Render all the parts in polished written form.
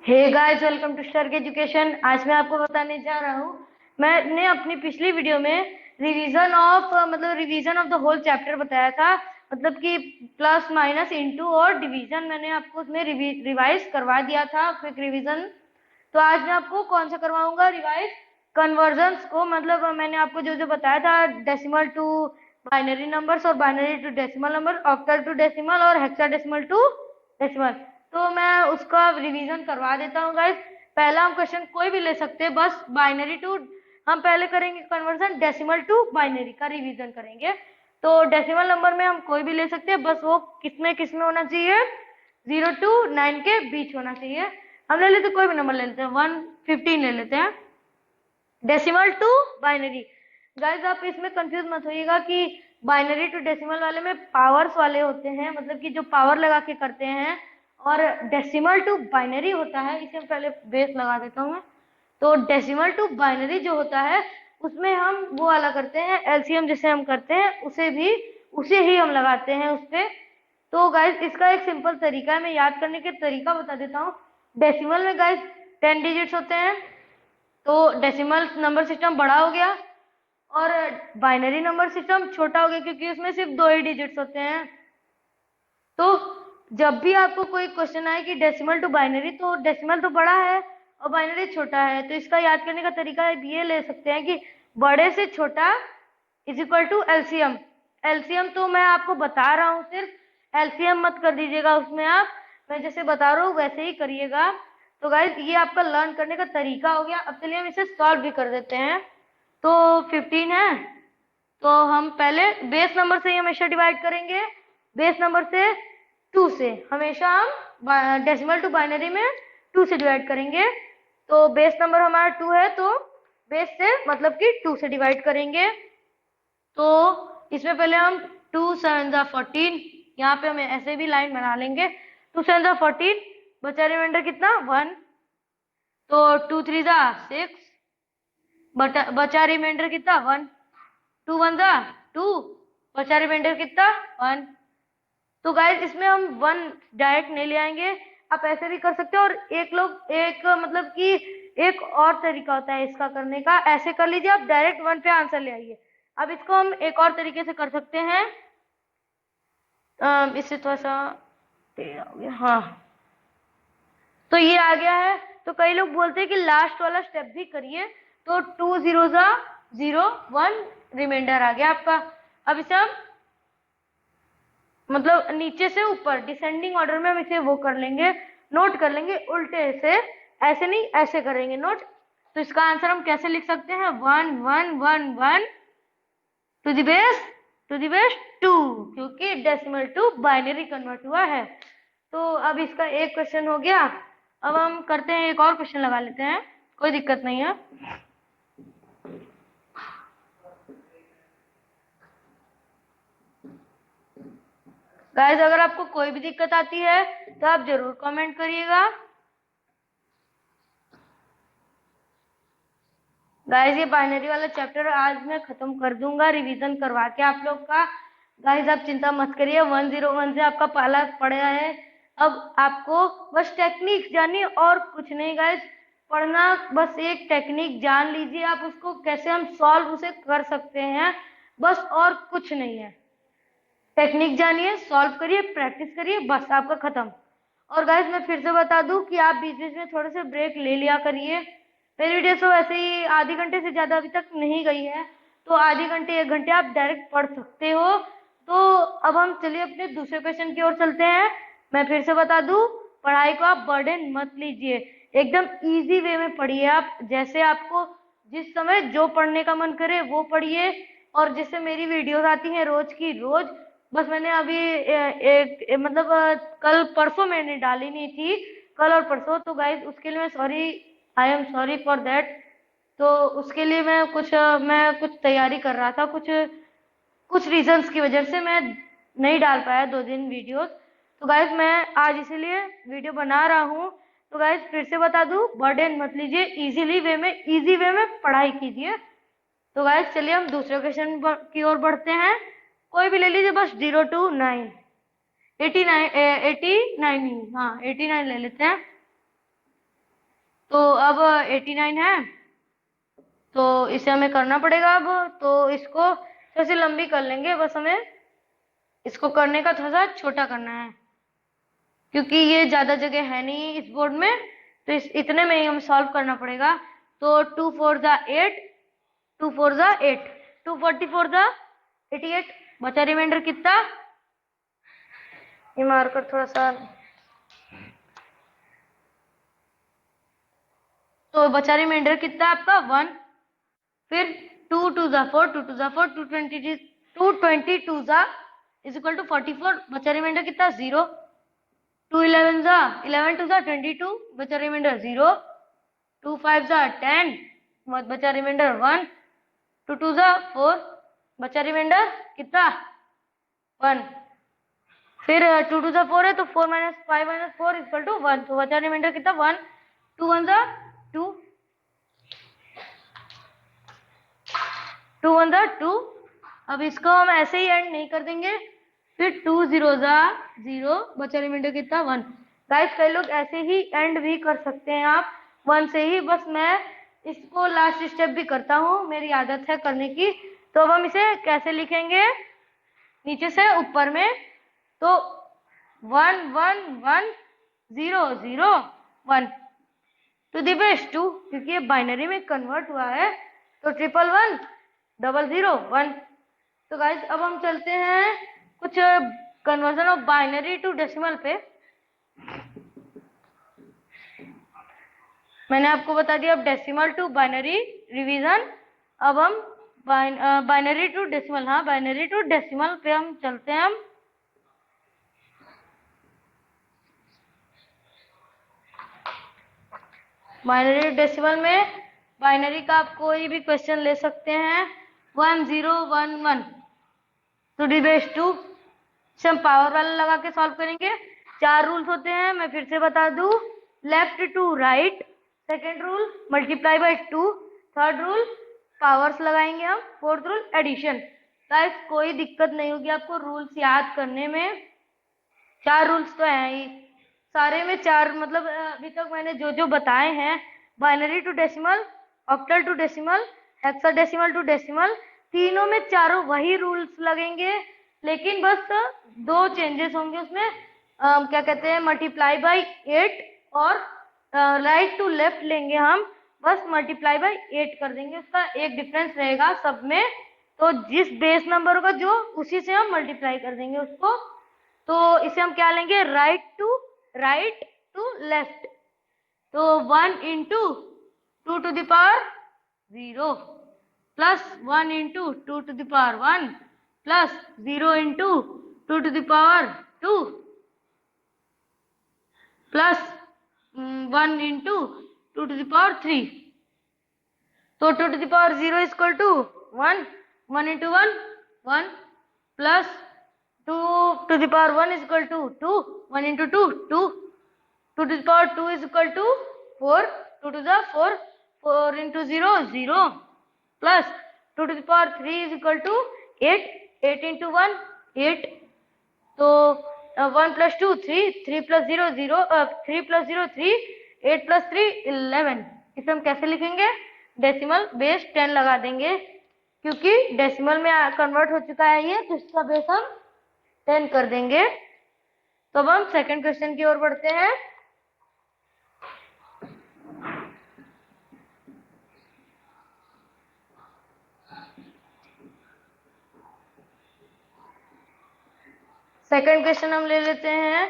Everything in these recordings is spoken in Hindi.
Hey guys, welcome to Stark education. आज मैं आपको बताने जा रहा हूँ। मैंने अपनी पिछली वीडियो में revision of the whole chapter बताया था। मतलब कि प्लस माइनस इनटू और डिवीजन मैंने आपको उसमें रिवाइज करवा दिया था, क्विक रिवीजन। तो आज मैं आपको कौन सा करवाऊंगा रिवाइज, कन्वर्जन्स को। मतलब मैंने आपको जो जो बताया था, डेसिमल टू बाइनरी नंबर्स और binary to decimal number, octal to decimal और हेक्साडेसिमल टू डेसिमल। तो मैं उसका रिवीजन करवा देता हूँ गाइस। पहला हम क्वेश्चन कोई भी ले सकते हैं, बस बाइनरी टू हम पहले करेंगे कन्वर्जन, डेसिमल टू बाइनरी का रिवीजन करेंगे। तो डेसिमल नंबर में हम कोई भी ले सकते हैं, बस वो किसमें होना चाहिए, 0 to 9 के बीच होना चाहिए। हम ले लेते कोई भी नंबर ले लेते हैं, 115 ले लेते हैं। Decimal to binary. गाइस आप इसमें कंफ्यूज मत होइएगा कि बाइनरी टू डेसिमल वाले में पावर्स वाले होते हैं, मतलब कि जो पावर लगा के करते हैं, और डेसिमल टू बाइनरी होता है। इसे पहले बेस लगा देता हूँ मैं। तो डेसिमल टू बाइनरी जो होता है उसमें हम वो वाला करते हैं, एलसीएम जैसे हम करते हैं उसे ही हम लगाते हैं उस पे। तो गाइस इसका एक सिंपल तरीका है, मैं याद करने के तरीका बता देता हूँ। डेसिमल में गाइस 10 डिजिट्स होते हैं, तो डेसिमल नंबर सिस्टम बड़ा हो गया और बाइनरी नंबर सिस्टम छोटा हो गया, क्योंकि उसमें सिर्फ 2 ही डिजिट्स होते हैं। तो जब भी आपको कोई क्वेश्चन आए कि डेसिमल टू बाइनरी, तो डेसिमल तो बड़ा है और बाइनरी छोटा है, तो इसका याद करने का तरीका ये ले सकते हैं कि बड़े से छोटा is equal to LCM. LCM तो मैं आपको बता रहा हूँ, सिर्फ एलसीएम मत कर दीजिएगा उसमें आप, मैं जैसे बता रहा हूँ वैसे ही करिएगा। तो गाइज ये आपका लर्न करने का तरीका हो गया। अब चलिए हम इसे सॉल्व भी कर देते हैं। तो 15 है, तो हम पहले बेस नंबर से ही हमेशा डिवाइड करेंगे। बेस नंबर से 2 से हमेशा हम डेसिमल टू बाइनरी में 2 से डिवाइड करेंगे। तो बेस नंबर हमारा 2 है, तो बेस से मतलब कि 2 से डिवाइड करेंगे। तो इसमें पहले हम 2 7 14, यहाँ पे हम ऐसे भी लाइन बना लेंगे। 2 7 14, बचा रिमाइंडर कितना 1, तो 2 3 6, बचा रिमाइंडर कितना 1, 2 1 2, बचा रिमाइंडर कितना 1। तो गाइस इसमें हम 1 डायरेक्ट नहीं ले आएंगे, आप ऐसे भी कर सकते हो। और एक मतलब कि एक और तरीका होता है इसका करने का, ऐसे कर लीजिए, आप डायरेक्ट 1 पे आंसर ले आइए। अब इसको हम एक और तरीके से कर सकते हैं, इससे थोड़ा सा हो गया, हाँ। तो ये आ गया है। तो कई लोग बोलते हैं कि लास्ट वाला स्टेप भी करिए। तो 2 0 0 1 रिमाइंडर आ गया आपका। अब इसे हम मतलब नीचे से ऊपर डिसेंडिंग ऑर्डर में हम इसे वो कर लेंगे, नोट कर लेंगे उल्टे से, ऐसे नहीं ऐसे करेंगे नोट। तो इसका आंसर हम कैसे लिख सकते हैं, 1 1 1 1 टू द बेस 2, क्योंकि डेसिमल टू बाइनरी कन्वर्ट हुआ है। तो अब इसका एक क्वेश्चन हो गया। अब हम करते हैं एक और क्वेश्चन लगा लेते हैं, कोई दिक्कत नहीं है। गाइस अगर आपको कोई भी दिक्कत आती है तो आप जरूर कमेंट करिएगा। गाइस ये बाइनरी वाला चैप्टर आज मैं खत्म कर दूंगा रिवीजन करवा के आप लोग का। गाइस आप चिंता मत करिए, 101 से आपका पहला पढ़ा है। अब आपको बस टेक्निक जानिए और कुछ नहीं गाइस, पढ़ना बस एक टेक्निक जान लीजिए आप, उसको कैसे हम सॉल्व उसे कर सकते हैं, बस और कुछ नहीं है। टेक्निक जानिए, सॉल्व करिए, प्रैक्टिस करिए, बस आपका खत्म। और गाइस मैं फिर से बता दूं कि आप बीच बीच में थोड़े से ब्रेक ले लिया करिए। मेरी वीडियो तो वैसे ही आधे घंटे से ज्यादा अभी तक नहीं गई है, तो आधे घंटे 1 घंटे आप डायरेक्ट पढ़ सकते हो। तो अब हम चलिए अपने दूसरे क्वेश्चन की ओर चलते हैं। मैं फिर से बता दूं, पढ़ाई को आप बर्डन मत लीजिए, एकदम इजी वे में पढ़िए। आप जैसे आपको जिस समय जो पढ़ने का मन करे वो पढ़िए। और जैसे मेरी वीडियोस आती हैं रोज की रोज, बस मैंने अभी मतलब कल परसों मैंने डाली नहीं थी, कल और परसों, तो गाइज उसके लिए मैं sorry, I am sorry for that. तो उसके लिए मैं कुछ तैयारी कर रहा था, कुछ कुछ रीजंस की वजह से मैं नहीं डाल पाया 2 दिन वीडियोस। तो गाइज मैं आज इसीलिए वीडियो बना रहा हूँ। तो गाइज फिर से बता दूं, बर्डन मत लीजिए, इजी वे में पढ़ाई कीजिए। तो गाइज चलिए हम दूसरे क्वेश्चन की ओर बढ़ते हैं। कोई भी ले लीजिए, बस 0 to 9, 89 89 ही, हाँ 89 ले लेते हैं। तो अब 89 है, तो इसे हमें करना पड़ेगा अब। तो इसको थोड़ी सी लंबी कर लेंगे, बस हमें इसको करने का थोड़ा सा छोटा करना है, क्योंकि ये ज्यादा जगह है नहीं इस बोर्ड में, तो इस इतने में ही हमें सॉल्व करना पड़ेगा। तो 2 4 जा 8, 2 4 जा 8, 244 जा 88, बचा रिमाइंडर कितना, ये मार्कर थोड़ा सा, तो बचा रिमाइंडर कितना आपका 1। फिर 2 2 जा 4, 2 2 जा 4, 222 जा इज इक्वल टू 44, बचा रिमाइंडर कितना 0। 2 11 जा 11 2 जा 22, बचा रिमाइंडर 0। 2 5 जा 10, बचा रिमाइंडर 1। 2 2 जा 4, बचा रिमाइंडर कितना 1। फिर 2 2 जा 4 है, तो 4 माइनस 5 माइनस 4 इक्वल टू 1, तो बचा रिमाइंडर कितना 1। 2 1 जा 2, 2 1 जा 2। अब इसको हम ऐसे ही एंड नहीं कर देंगे, फिर 2 0 जा 0, बचा रिमाइंडर कितना 1। गाइस कई लोग ऐसे ही एंड भी कर सकते हैं आप 1 से ही, बस मैं इसको लास्ट स्टेप भी करता हूँ, मेरी आदत है करने की। तो अब हम इसे कैसे लिखेंगे, नीचे से ऊपर में, तो 1 1 1 0 0 1 टू दी बेस 2, क्योंकि ये बाइनरी में कन्वर्ट हुआ है, तो 1 1 1 0 0 1। तो गाइस अब हम चलते हैं कुछ conversion of binary to decimal पे। मैंने आपको बता दिया अब डेसिमल टू बाइनरी रिवीजन। अब हम बाइनरी टू डेसिमल, हाँ बाइनरी टू डेसिमल पे हम चलते हैं। हम बाइनरी डेसिमल में बाइनरी का आप कोई भी क्वेश्चन ले सकते हैं, 1 0 1 1 टू दी बेस 2 से हम पावर वाला लगा के सॉल्व करेंगे। 4 रूल्स होते हैं, मैं फिर से बता दूं, left to right, second rule multiply by 2, third rule powers लगाएंगे हम, फोर्थ रूल एडिशन। गाइस कोई दिक्कत नहीं होगी आपको रूल्स याद करने में, 4 रूल्स तो हैं ही सारे में, 4 मतलब अभी तक मैंने जो जो बताए हैं, binary to decimal, octal to decimal, hexadecimal to decimal, तीनों में चारों वही रूल्स लगेंगे, लेकिन बस 2 चेंजेस होंगे उसमें। क्या कहते हैं, मल्टीप्लाई बाय 8 और राइट टू लेफ्ट लेंगे हम, बस मल्टीप्लाई बाय 8 कर देंगे, उसका एक डिफरेंस रहेगा सब में। तो जिस बेस नंबर होगा जो, उसी से हम मल्टीप्लाई कर देंगे उसको। तो इसे हम क्या लेंगे, राइट टू लेफ्ट, तो 1 into 2 to the power 0 plus 1 into 2 to the power 1 plus 0 into 2 to the power 2 plus 1 into 2 to the power 3। तो 2 to the power 0 is equal to 1, 1 into 1 1 plus 2 to the power 1 is equal to 2, 1 into 2 2, 2 to the power 2 is equal to 4, 2 to the 4, 4 into 0 0 plus 2 to the power 3 is equal to 8, 8 into 1 8, तो 1 plus 2 3, 3 plus 0 0, 3 plus 0 3, 8 plus 3 11। इसे हम कैसे लिखेंगे, डेसिमल बेस 10 लगा देंगे, क्योंकि डेसिमल में कन्वर्ट हो चुका है ये, तो इसका बेस हम 10 कर देंगे। तो अब हम सेकंड क्वेश्चन की ओर बढ़ते हैं। सेकंड क्वेश्चन हम ले लेते हैं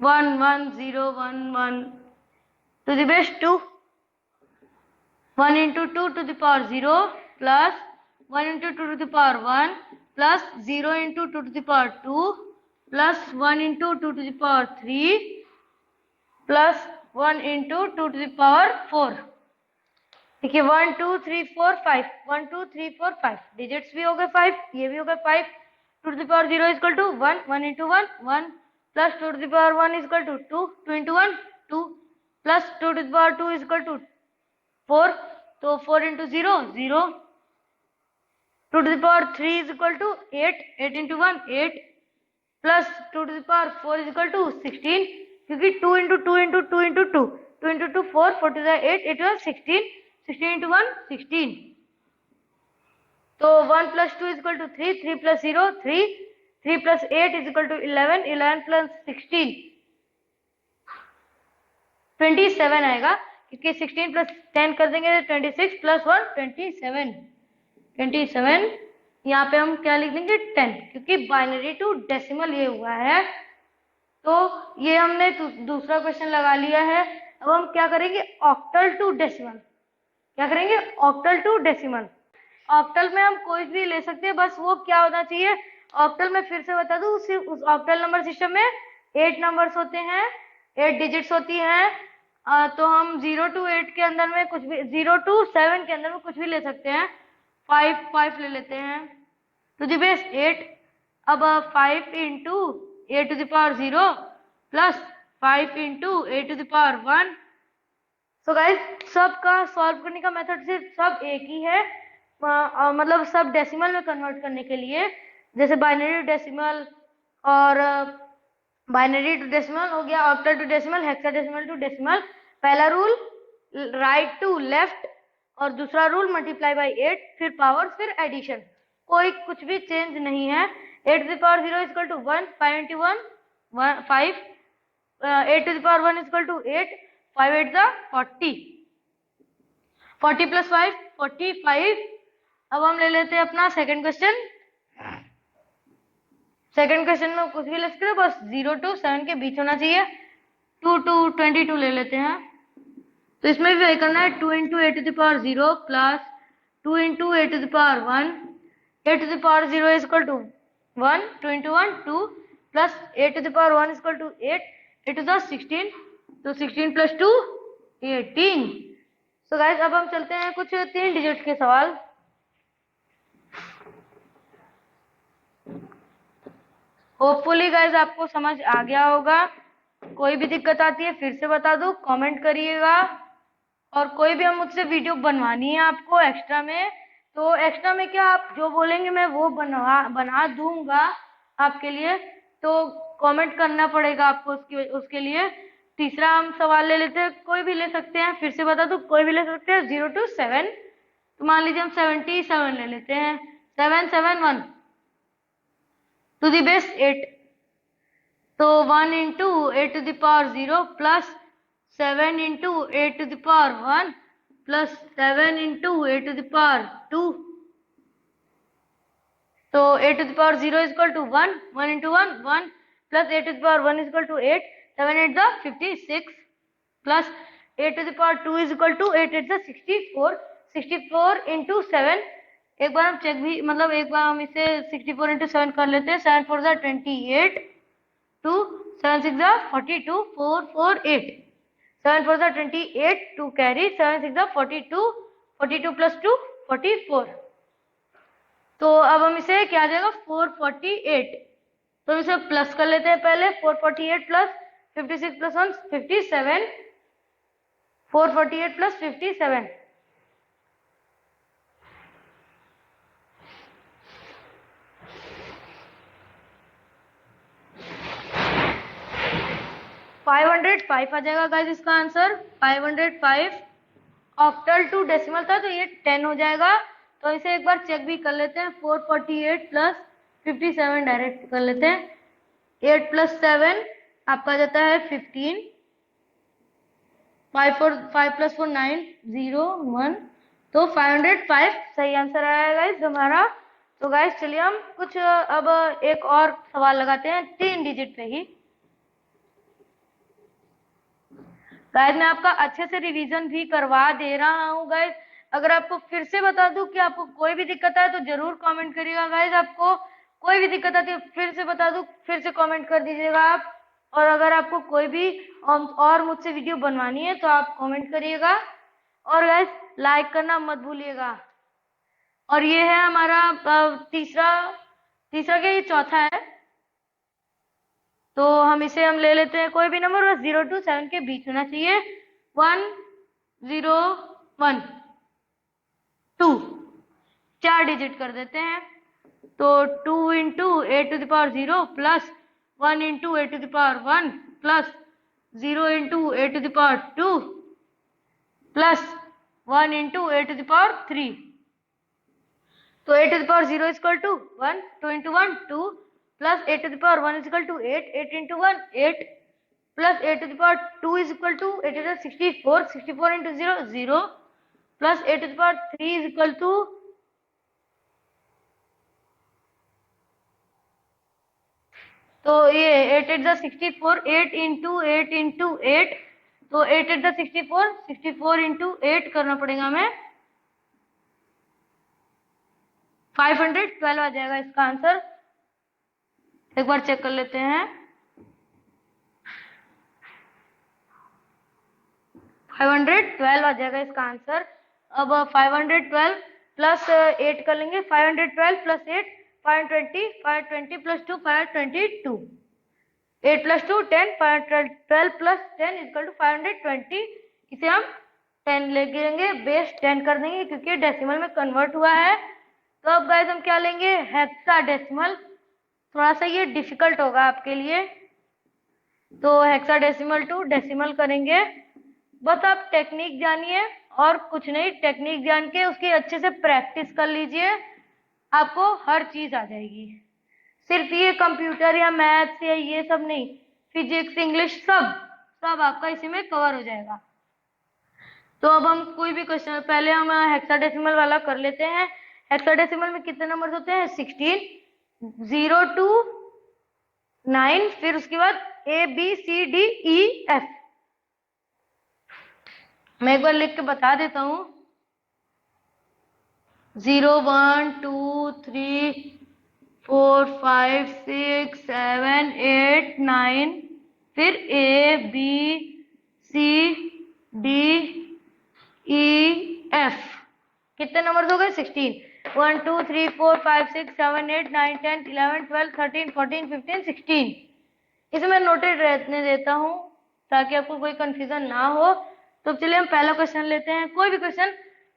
1 1 0 1 1 to the base 2, 1 into 2 to the power 0 plus 1 into 2 to the power 1 plus 0 into 2 to the power 2 plus 1 into 2 to the power 3 plus 1 into 2 to the power 4। देखिए 1 2 3 4 5, 1 2 3 4 5 डिजिट्स भी हो गए 5, ये भी हो गए 5। 2 to the power 0 is equal to 1, 1 into 1 1 plus 2 to the power 1 is equal to 2, 2 into 1 2 plus 2 to the power 2 is equal to 4, तो 4 into 0 0, 2 to the power 3 is equal to 8, 8 into 1 8 plus 2 to the power 4 is equal to 16, क्योंकि 2 into 2 into 2 into 2 2 into 2 4 4 to 8 8 was 16 16 into 1 16। तो 1 plus 2 is equal to 3 3 plus 0 3 3 plus 8 is equal to 11 11 plus 16 27 आएगा, क्योंकि 16 प्लस 10 कर देंगे तो 26 प्लस 1 27 27। यहाँ पे हम क्या लिख देंगे 10, क्योंकि बाइनरी टू डेसिमल ये हुआ है। तो ये हमने दूसरा क्वेश्चन लगा लिया है। अब हम क्या करेंगे ऑक्टल टू डेसिमल। क्या करेंगे ऑक्टल टू डेसिमल। ऑक्टल में हम कोई भी ले सकते हैं, बस वो क्या होना चाहिए ऑक्टल में फिर से बता दूं, उस ऑक्टल नंबर सिस्टम में 8 नंबर्स होते हैं, 8 डिजिट्स होती हैं। तो हम 0 to 8 के अंदर में कुछ भी 0 to 7 के अंदर में कुछ भी ले सकते हैं। 5 ले लेते हैं टू द बेस 8। अब 5 into A to the power 0 plus 5 into A to the power 1। So guys सबका सॉल्व करने का मेथड सिर्फ सब एक ही है, मतलब सब डेसिमल में कन्वर्ट करने के लिए, जैसे बाइनरी डेसिमल और बाइनरी टू डेसिमल हो गया, octal to decimal, hexadecimal to decimal. पहला रूल राइट टू लेफ्ट और दूसरा रूल मल्टीप्लाई बाय 8, फिर पावर फिर एडिशन, कोई कुछ भी चेंज नहीं है। 8 to the power 0 equal to 1 5 into 1 5 8 to the power 1 equal to 8 5 8 the 40 40 plus 5 45। अब हम ले लेते हैं अपना सेकंड क्वेश्चन। सेकंड क्वेश्चन में कुछ भी ले सकते हो, बस 0 to 7 के बीच होना चाहिए। 2 to 22 ले लेते हैं। तो इसमें भी वही करना है, 2 into A to the power 0 plus 2 into A to the power 1। A to the power 0 is equal to 1 2 into 1 2 plus A to the power 1 is equal to 8 8 to the 16, तो 16 प्लस 2 18। सो गाइस अब हम चलते हैं कुछ 3 डिजिट के सवाल। होपफुली गाइज आपको समझ आ गया होगा। कोई भी दिक्कत आती है फिर से बता दो, कमेंट करिएगा। और कोई भी हम मुझसे वीडियो बनवानी है आपको एक्स्ट्रा में, तो एक्स्ट्रा में क्या आप जो बोलेंगे मैं वो बना दूंगा आपके लिए। तो कमेंट करना पड़ेगा आपको उसके लिए। तीसरा हम सवाल ले लेते हैं, कोई भी ले सकते हैं, फिर से बता दो कोई भी ले सकते हैं 0 to 7। तो मान लीजिए हम 77 ले लेते हैं। 7 7 1 टू द बेस 8, तो 1 into A to the power 0 plus 7 into A to the power 1 plus 7 into A to the power 2। तो eight to the power 0 is equal to 1 1 into 1 1 plus A to the power 1 is equal to 8 7 8 the 56 plus A to the power 2 is equal to 8 8 the 64 64 into 7। एक बार हम चेक भी, मतलब एक बार हम इसे 64 इंटू 7 कर लेते हैं। 7 4 the 28 2 7 6 the 42 4 4 8 7 4 the 28 2 carry 7 6 the 42 42 plus 2 44। तो अब हम इसे क्या आ जाएगा 448। तो हम इसे प्लस कर लेते हैं पहले। 448 प्लस 56 प्लस 1 57 448 प्लस 57 505 आ जाएगा गाइस इसका आंसर 505। ऑक्टल टू डेसिमल था तो ये 10 हो जाएगा। तो इसे एक बार चेक भी कर लेते हैं। 448 प्लस 57 डायरेक्ट कर लेते हैं। 8 प्लस 7 आपका जाता है 15। 5 प्लस 4 9 0 1, तो 505 सही आंसर आया गाइस हमारा। तो गाइस चलिए हम कुछ अब एक और सवाल लगाते हैं 3 डिजिट पे ही। गाइस मैं आपका अच्छे से रिवीजन भी करवा दे रहा हूँ गाइस। अगर आपको फिर से बता दूं कि आपको कोई भी दिक्कत है तो जरूर कमेंट करिएगा गाइस। आपको कोई भी दिक्कत आती है फिर से बता दूं, फिर से कमेंट कर दीजिएगा आप। और अगर आपको कोई भी और मुझसे वीडियो बनवानी है तो आप कमेंट करिएगा। और गाइस लाइक करना मत भूलिएगा। और ये है हमारा तीसरा क्या, ये चौथा है। तो हम इसे ले लेते हैं कोई भी नंबर, बस 0 to 7 के बीच होना चाहिए। 1 0 1 2 4 डिजिट कर देते हैं। तो 2 into A to the power 0 plus 1 into A to the power 1 plus 0 into a to the power 2 plus 1 into a to the power 3. तो a to the power 0 is equal to 1, 2 into 1 2 plus a to the power 1 is equal to 8, 8 into 1 8 plus a to the power 2 is equal to 8 to the 64, 64 into 0 0 plus a to the power 3 is equal to तो ये 8 8 the 64, 8 into 8 into 8, तो 8 8 the 64, 64 into 8 करना पड़ेगा हमें, 512 आ जाएगा इसका आंसर। एक बार चेक कर लेते हैं, 512 आ जाएगा इसका आंसर। अब 512 प्लस 8 कर लेंगे, 512 plus 8 520, 520 plus 2 522, 8 plus 2 10, 512 plus 10 equal to 520। इसे हम 10 लेंगे, बेस 10 कर देंगे क्योंकि डेसिमल में कन्वर्ट हुआ है। तो अब गाइस हम क्या लेंगे, हेक्साडेसिमल। थोड़ा सा ये डिफिकल्ट होगा आपके लिए, तो हेक्साडेसिमल टू डेसिमल करेंगे। बस आप टेक्निक जानिए और कुछ नहीं, टेक्निक जान के उसकी अच्छे से प्रैक्टिस कर लीजिए, आपको हर चीज आ जाएगी। सिर्फ ये कंप्यूटर या मैथ्स या ये सब नहीं, फिजिक्स इंग्लिश सब आपका इसी में कवर हो जाएगा। तो अब हम कोई भी क्वेश्चन, पहले हम हेक्साडेसिमल वाला कर लेते हैं। हेक्साडेसिमल में कितने नंबर होते हैं, 16, 0 to 9, फिर उसके बाद ABCDEF। मैं एक बार लिख के बता देता हूं, 0 1 2 3 4 5 6 7 8 9, फिर ABCDEF। कितने नंबर हो गए, 16, 1 2 3 4 5 6 7 8 9 10 11 12 13 14 15 16। इसे मैं नोटेड रहने देता हूं ताकि आपको कोई कंफ्यूजन ना हो। तो चलिए हम पहला क्वेश्चन लेते हैं। कोई भी क्वेश्चन,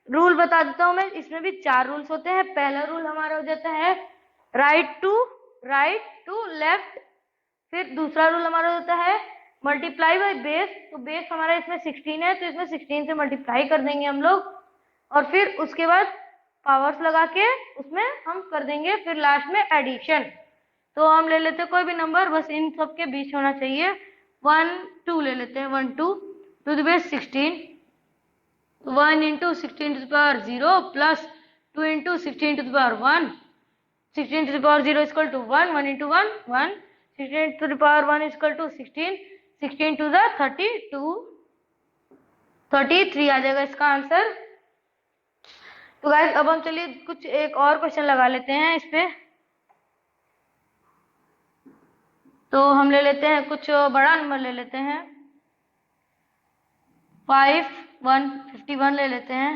रूल बता देता हूं मैं, इसमें भी 4 रूल्स होते हैं। पहला रूल हमारा हो जाता है राइट टू लेफ्ट, फिर दूसरा रूल हमारा होता है मल्टीप्लाई बाय बेस। तो बेस हमारा इसमें 16 है, तो इसमें 16 से मल्टीप्लाई कर देंगे हम लोग, और फिर उसके बाद पावर्स लगा के उसमें हम कर देंगे फिर लास्ट में एडिशन। तो हम ले लेते हैं कोई भी नंबर, बस इन सब के बीच होना चाहिए। 1 2 ले लेते हैं, 1 2 to the base 16, 1 into 16 to the power 0 plus 2 into 16 to the power 1, 16 to the power 0 is equal to 1, 1 into 1 1, 16 to the power 1 is equal to 16, 16 to the 32, 33 आ जाएगा इसका आंसर। तो गाइस अब हम चलिए कुछ एक और क्वेश्चन लगा लेते हैं इस पे। तो हम ले लेते हैं कुछ बड़ा नंबर ले लेते हैं, 51 ले लेते हैं।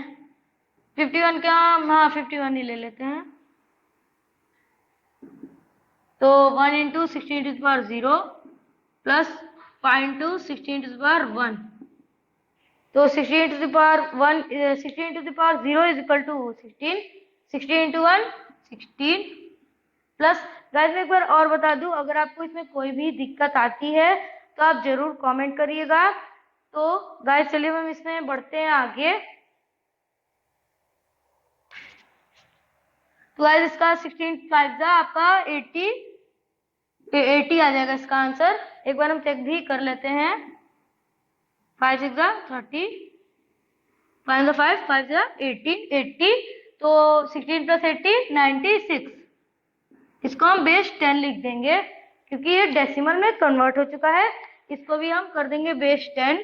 51 क्या, हाँ 51 ही ले लेते हैं। तो 1 into 16 to the power 0 plus 5 into 16 to the power 1, तो 16 to the power 1, 16 to the power 0 is equal to 16, 16 into 1 16 plus. Guys मैं एक बार और बता दूं, अगर आपको इसमें कोई भी दिक्कत आती है तो आप जरूर कमेंट करिएगा। तो गाइस चलिए हम इसमें बढ़ते हैं आगे। तो गाइस इसका 16 5 आपका 80 आ जाएगा इसका आंसर। एक बार हम चेक भी कर लेते हैं, 5 6 30, 5 5 5 80, तो 16 प्लस 80 96। इसको हम बेस 10 लिख देंगे क्योंकि ये डेसिमल में कन्वर्ट हो चुका है। इसको भी हम कर देंगे बेस 10।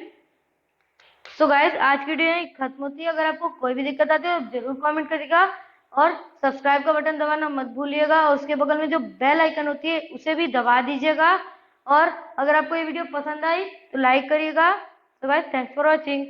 तो गाइस आज की वीडियो खत्म होती है। अगर आपको कोई भी दिक्कत आती है तो जरूर कमेंट करिएगा और सब्सक्राइब का बटन दबाना मत भूलिएगा, और उसके बगल में जो बेल आइकन होती है उसे भी दबा दीजिएगा। और अगर आपको ये वीडियो पसंद आई तो लाइक करिएगा। तो गाइस थैंक्स फॉर वॉचिंग।